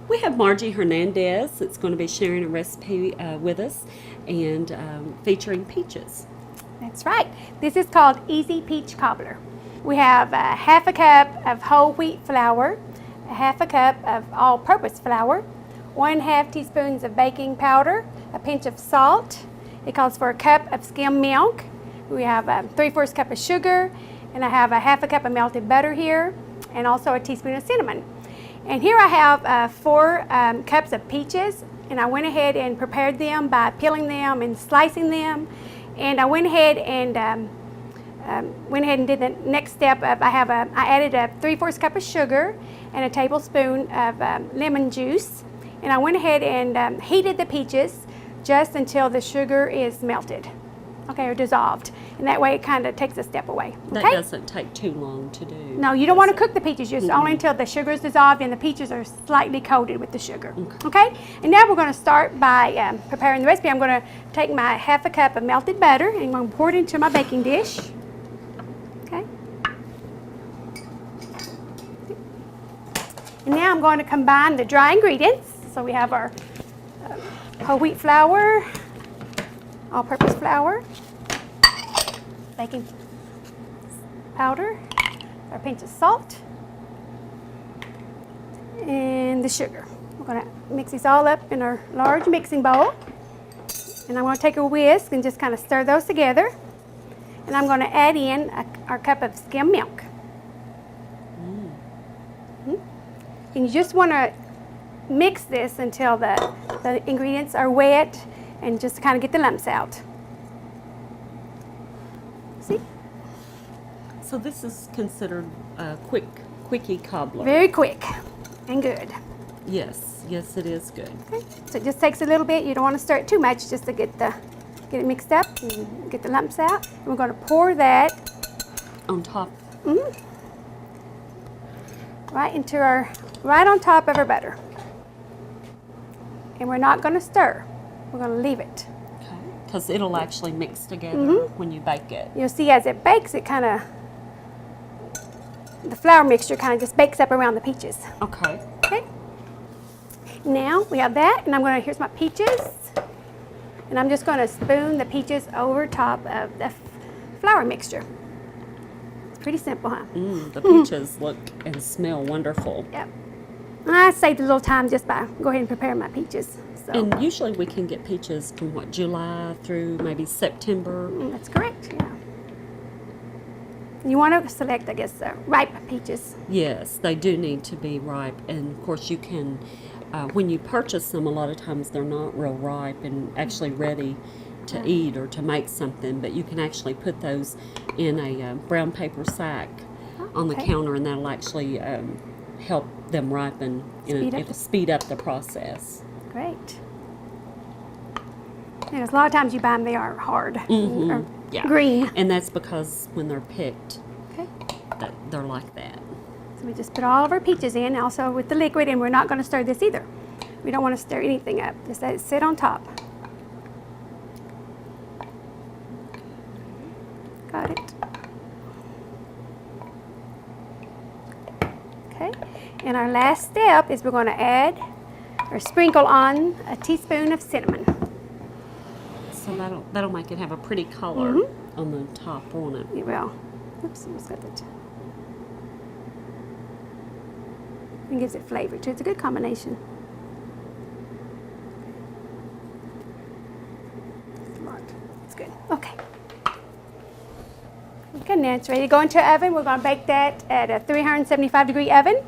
We have Margie Hernandez that's going to be sharing a recipe with us and featuring peaches. That's right. This is called Easy Peach Cobbler. We have half a cup of whole wheat flour, a half a cup of all-purpose flour, 1/2 teaspoons of baking powder, a pinch of salt. It calls for a cup of skim milk. We have 3/4 cup of sugar, and I have a half a cup of melted butter here, and also a teaspoon of cinnamon. And here I have 4 cups of peaches, and I went ahead and prepared them by peeling them and slicing them. And I went ahead and did the next step of I added a 3/4 cup of sugar and a tablespoon of lemon juice, and I went ahead and heated the peaches just until the sugar is melted, okay, or dissolved, and that way it kind of takes a step away. Okay? That doesn't take too long to do. No, you don't want to cook the peaches, just only until the sugar is dissolved and the peaches are slightly coated with the sugar. Okay? And now we're going to start by preparing the recipe. I'm going to take my half a cup of melted butter and I'm going to pour it into my baking dish. Okay? And now I'm going to combine the dry ingredients. So we have our whole wheat flour, all-purpose flour, baking powder, our pinch of salt, and the sugar. We're going to mix these all up in our large mixing bowl. And I'm going to take a whisk and just kind of stir those together. And I'm going to add in our cup of skim milk. And you just want to mix this until the ingredients are wet and just kind of get the lumps out. See? So this is considered a quickie cobbler. Very quick and good. Yes, yes, it is good. Okay. So it just takes a little bit. You don't want to stir it too much just to get it mixed up and get the lumps out. And we're going to pour that On top. right on top of our butter. And we're not going to stir. We're going to leave it. Okay. Because it'll actually mix together when you bake it. You'll see as it bakes, the flour mixture kind of just bakes up around the peaches. Okay. Okay. Now we have that, and here's my peaches. And I'm just going to spoon the peaches over top of the flour mixture. It's pretty simple, huh? The peaches look and smell wonderful. Yep. I saved a little time just by go ahead and prepare my peaches. So. And usually we can get peaches from July through maybe September. That's correct, yeah. You want to select, I guess, ripe peaches. Yes, they do need to be ripe. And of course you can, when you purchase them, a lot of times they're not real ripe and actually ready to eat or to make something. But you can actually put those in a brown paper sack on the counter, and that'll actually help them ripen. It'll speed up the process. Great. Because a lot of times you buy them, they are hard or green. And that's because when they're picked, they're like that. So we just put all of our peaches in, also with the liquid, and we're not going to stir this either. We don't want to stir anything up. Just let it sit on top. Got it. Okay. And our last step is we're going to add or sprinkle on a teaspoon of cinnamon. So that'll make it have a pretty color on the top, won't it? It will. Oops, almost got that. It gives it flavor too. It's a good combination. It's good. Okay. Okay, now it's ready to go into the oven. We're going to bake that at a 375-degree oven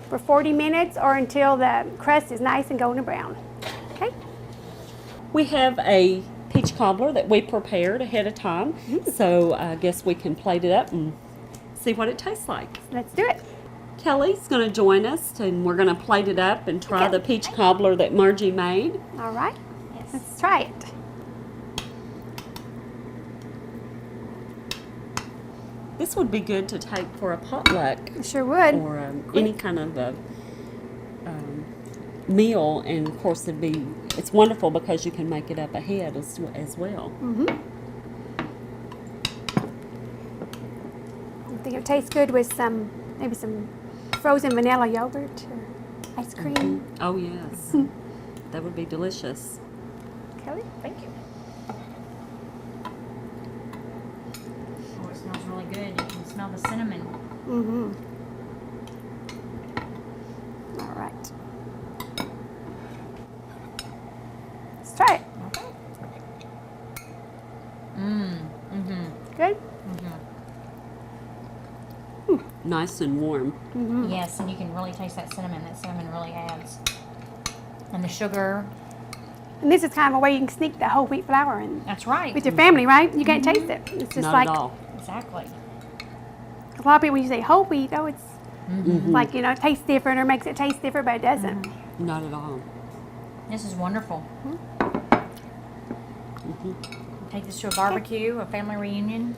for 40 minutes or until the crust is nice and golden brown. Okay. We have a peach cobbler that we prepared ahead of time, so I guess we can plate it up and see what it tastes like. Let's do it. Kelly's going to join us, and we're going to plate it up and try the peach cobbler that Margie made. All right. Yes. Let's try it. This would be good to take for a potluck. It sure would. Or any kind of a meal, and of course it's wonderful because you can make it up ahead as well. I think it tastes good with maybe some frozen vanilla yogurt. ice cream. Oh, yes. That would be delicious. Kelly? Thank you. Oh, it smells really good. You can smell the cinnamon. Mm-hmm. All right. Let's try it. Okay. Mm-hmm. Good? Nice and warm. Yes, and you can really taste that cinnamon. That cinnamon really adds. And the sugar. And this is kind of a way you can sneak the whole wheat flour in That's right. with your family, right? You can't taste it. It's just Not like at all. Exactly. a lot of people when you say whole wheat, oh, it's like, you know, it tastes different or makes it taste different, but it doesn't. Not at all. This is wonderful. Take this to a barbecue, a family reunion.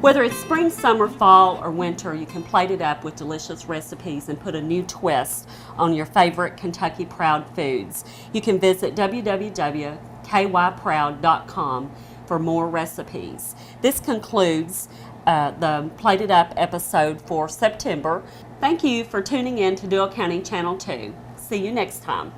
Whether it's spring, summer, fall, or winter, you can plate it up with delicious recipes and put a new twist on your favorite Kentucky Proud foods. You can visit www.kyproud.com for more recipes. This concludes the Plated Up episode for September. Thank you for tuning in to Duo County Channel 2. See you next time.